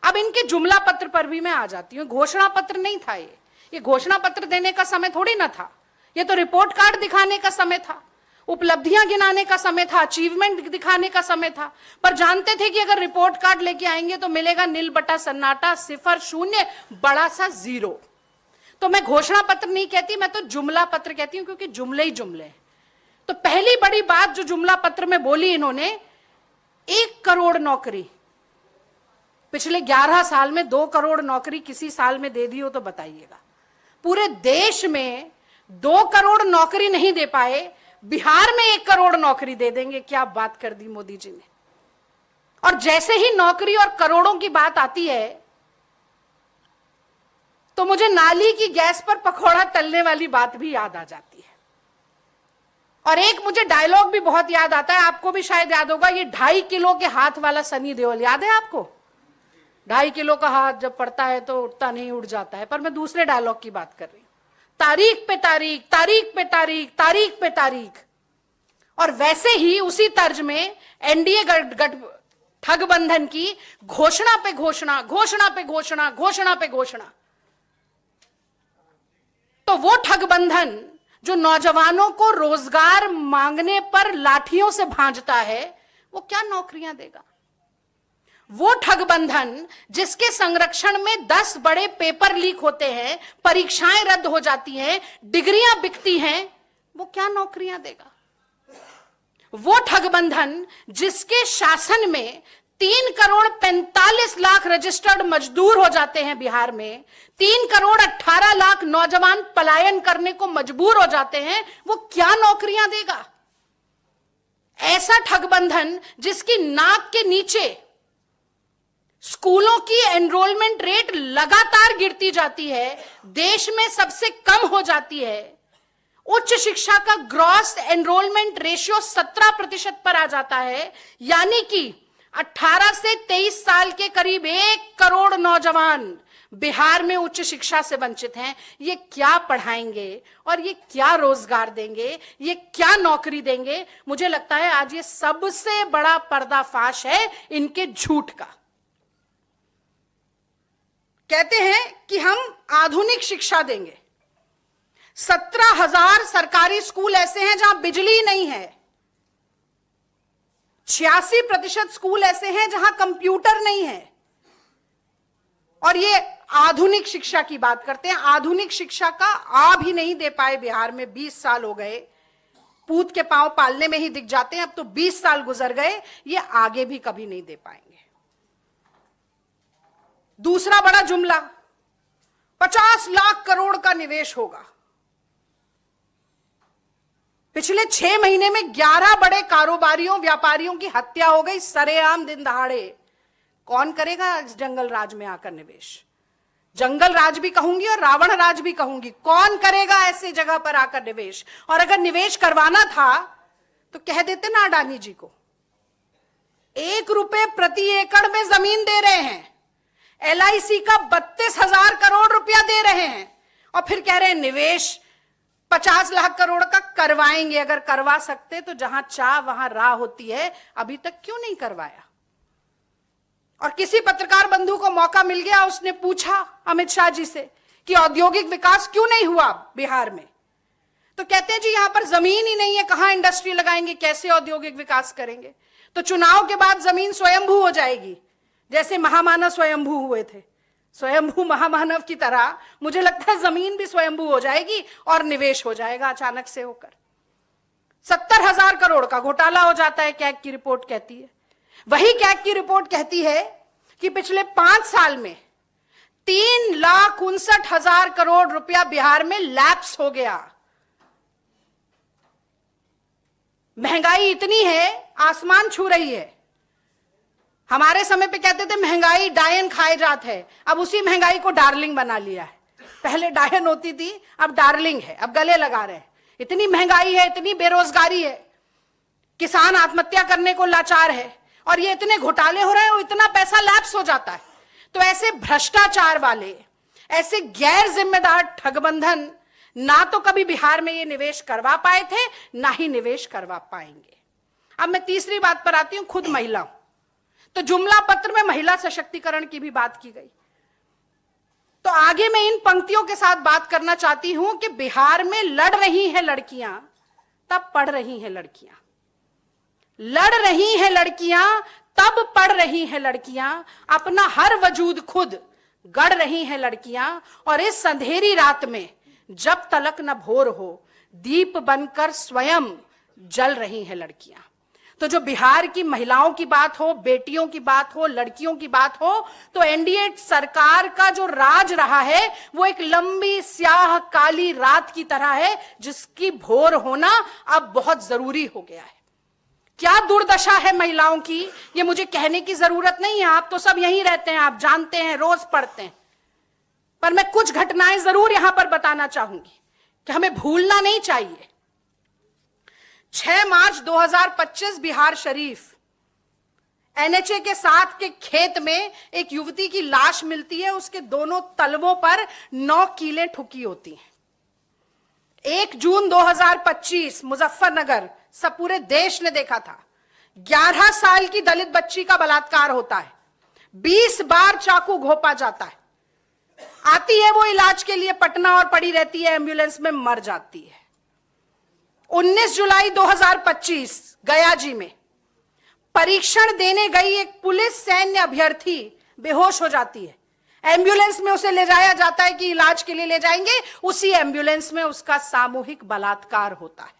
अब इनके जुमला पत्र पर भी मैं आ जाती हूँ। घोषणा पत्र नहीं था ये घोषणा पत्र देने का समय थोड़ी ना था, ये तो रिपोर्ट कार्ड दिखाने का समय था, उपलब्धियां गिनाने का समय था, अचीवमेंट दिखाने का समय था। पर जानते थे कि अगर रिपोर्ट कार्ड लेके आएंगे तो मिलेगा नील बटा सन्नाटा, 0 0 बड़ा सा 0। तो मैं घोषणा पत्र नहीं कहती, मैं तो जुमला पत्र कहती हूं, क्योंकि जुमले ही जुमले। तो पहली बड़ी बात जो जुमला पत्र में बोली इन्होंने, 1 करोड़ नौकरी। पिछले 11 साल में 2 करोड़ नौकरी किसी साल में दे दी हो तो बताइएगा। पूरे देश में 2 करोड़ नौकरी नहीं दे पाए, बिहार में 1 करोड़ नौकरी दे देंगे। क्या बात कर दी मोदी जी ने। और जैसे ही नौकरी और करोड़ों की बात आती है तो मुझे नाली की गैस पर पकौड़ा तलने वाली बात भी याद आ जाती है। और एक मुझे डायलॉग भी बहुत याद आता है, आपको भी शायद याद होगा, ये 2.5 किलो के हाथ वाला सनी देओल, याद है आपको? 2.5 किलो का हाथ जब पड़ता है तो उठता नहीं, उड़ जाता है। पर मैं दूसरे डायलॉग की बात कर रही हूं, तारीख पे तारीख, तारीख पे तारीख, तारीख पे तारीख। और वैसे ही उसी तर्ज में एनडीए ठगबंधन की घोषणा पे घोषणा, घोषणा पे घोषणा, घोषणा पे घोषणा। तो वो ठगबंधन जो नौजवानों को रोजगार मांगने पर लाठियों से भांजता है, वो क्या नौकरियां देगा? वो ठगबंधन जिसके संरक्षण में 10 बड़े पेपर लीक होते हैं, परीक्षाएं रद्द हो जाती हैं, डिग्रियां बिकती हैं, वो क्या नौकरियां देगा? वो ठगबंधन जिसके शासन में 3 करोड़ 45 लाख रजिस्टर्ड मजदूर हो जाते हैं बिहार में, 3 करोड़ 18 लाख नौजवान पलायन करने को मजबूर हो जाते हैं, वो क्या नौकरियां देगा? ऐसा ठगबंधन जिसकी नाक के नीचे स्कूलों की एनरोलमेंट रेट लगातार गिरती जाती है, देश में सबसे कम हो जाती है, उच्च शिक्षा का ग्रॉस एनरोलमेंट रेशियो 17% पर आ जाता है, यानी कि 18 से 23 साल के करीब 1 करोड़ नौजवान बिहार में उच्च शिक्षा से वंचित हैं। ये क्या पढ़ाएंगे और ये क्या रोजगार देंगे, ये क्या नौकरी देंगे? मुझे लगता है आज ये सबसे बड़ा पर्दाफाश है इनके झूठ का। कहते हैं कि हम आधुनिक शिक्षा देंगे। 17,000 सरकारी स्कूल ऐसे हैं जहां बिजली नहीं है, 86% स्कूल ऐसे हैं जहां कंप्यूटर नहीं है। और ये आधुनिक शिक्षा की बात करते हैं। आधुनिक शिक्षा का आ भी नहीं दे पाए बिहार में, 20 साल हो गए। पूत के पांव पालने में ही दिख जाते हैं, अब तो 20 साल गुजर गए, ये आगे भी कभी नहीं दे पाएंगे। दूसरा बड़ा जुमला, 50 लाख करोड़ का निवेश होगा। पिछले 6 महीने में 11 बड़े कारोबारियों, व्यापारियों की हत्या हो गई सरेआम, दिन दहाड़े। कौन करेगा इस जंगल राज में आकर निवेश? जंगल राज भी कहूंगी और रावण राज भी कहूंगी। कौन करेगा ऐसे जगह पर आकर निवेश? और अगर निवेश करवाना था तो कह देते ना अडानी जी को। 1 रुपए प्रति एकड़ में जमीन दे रहे हैं, LIC का 32,000 करोड़ रुपया दे रहे हैं, और फिर कह रहे हैं निवेश 50 लाख करोड़ का करवाएंगे। अगर करवा सकते तो जहां चाह वहां राह होती है, अभी तक क्यों नहीं करवाया? और किसी पत्रकार बंधु को मौका मिल गया, उसने पूछा अमित शाह जी से कि औद्योगिक विकास क्यों नहीं हुआ बिहार में? तो कहते हैं जी यहां पर जमीन ही नहीं है, कहां इंडस्ट्री लगाएंगे, कैसे औद्योगिक विकास करेंगे? तो चुनाव के बाद जमीन स्वयंभू हो जाएगी, जैसे महामानव स्वयंभू हुए थे। स्वयंभू महामानव की तरह मुझे लगता है जमीन भी स्वयंभू हो जाएगी और निवेश हो जाएगा अचानक से होकर। 70,000 करोड़ का घोटाला हो जाता है, कैग की रिपोर्ट कहती है। वही कैग की रिपोर्ट कहती है कि पिछले 5 साल में 3,59,000 करोड़ रुपया बिहार में लैप्स हो गया। महंगाई इतनी है आसमान छू रही है। हमारे समय पे कहते थे महंगाई डायन खाए जात है, अब उसी महंगाई को डार्लिंग बना लिया है। पहले डायन होती थी, अब डार्लिंग है, अब गले लगा रहे हैं। इतनी महंगाई है, इतनी बेरोजगारी है, किसान आत्महत्या करने को लाचार है, और ये इतने घोटाले हो रहे हैं और इतना पैसा लैप्स हो जाता है। तो ऐसे भ्रष्टाचार वाले, ऐसे गैर जिम्मेदार ठगबंधन ना तो कभी बिहार में ये निवेश करवा पाए थे, ना ही निवेश करवा पाएंगे। अब मैं तीसरी बात पर आती हूं, खुद महिला। तो जुमला पत्र में महिला सशक्तिकरण की भी बात की गई। तो आगे मैं इन पंक्तियों के साथ बात करना चाहती हूं कि बिहार में लड़ रही हैं लड़कियां तब पढ़ रही हैं लड़कियां, लड़ रही हैं लड़कियां तब पढ़ रही हैं लड़कियां, अपना हर वजूद खुद गढ़ रही हैं लड़कियां, और इस अंधेरी रात में जब तलक न भोर हो दीप बनकर स्वयं जल रही हैं लड़कियां। तो जो बिहार की महिलाओं की बात हो, बेटियों की बात हो, लड़कियों की बात हो, तो एनडीए सरकार का जो राज रहा है वो एक लंबी स्याह काली रात की तरह है, जिसकी भोर होना अब बहुत जरूरी हो गया है। क्या दुर्दशा है महिलाओं की, ये मुझे कहने की जरूरत नहीं है, आप तो सब यहीं रहते हैं, आप जानते हैं, रोज पढ़ते हैं। पर मैं कुछ घटनाएं जरूर यहां पर बताना चाहूंगी कि हमें भूलना नहीं चाहिए। 6 मार्च 2025 बिहार शरीफ एनएचए के साथ के खेत में एक युवती की लाश मिलती है, उसके दोनों तलवों पर 9 कीलें ठुकी होती हैं। 1 जून 2025 मुजफ्फरनगर, सब पूरे देश ने देखा था, 11 साल की दलित बच्ची का बलात्कार होता है, 20 बार चाकू घोंपा जाता है, आती है वो इलाज के लिए पटना और पड़ी रहती है, एम्बुलेंस में मर जाती है। 19 जुलाई 2025 गयाजी में परीक्षण देने गई एक पुलिस सैन्य अभ्यर्थी बेहोश हो जाती है, एम्बुलेंस में उसे ले जाया जाता है कि इलाज के लिए ले जाएंगे, उसी एम्बुलेंस में उसका सामूहिक बलात्कार होता है।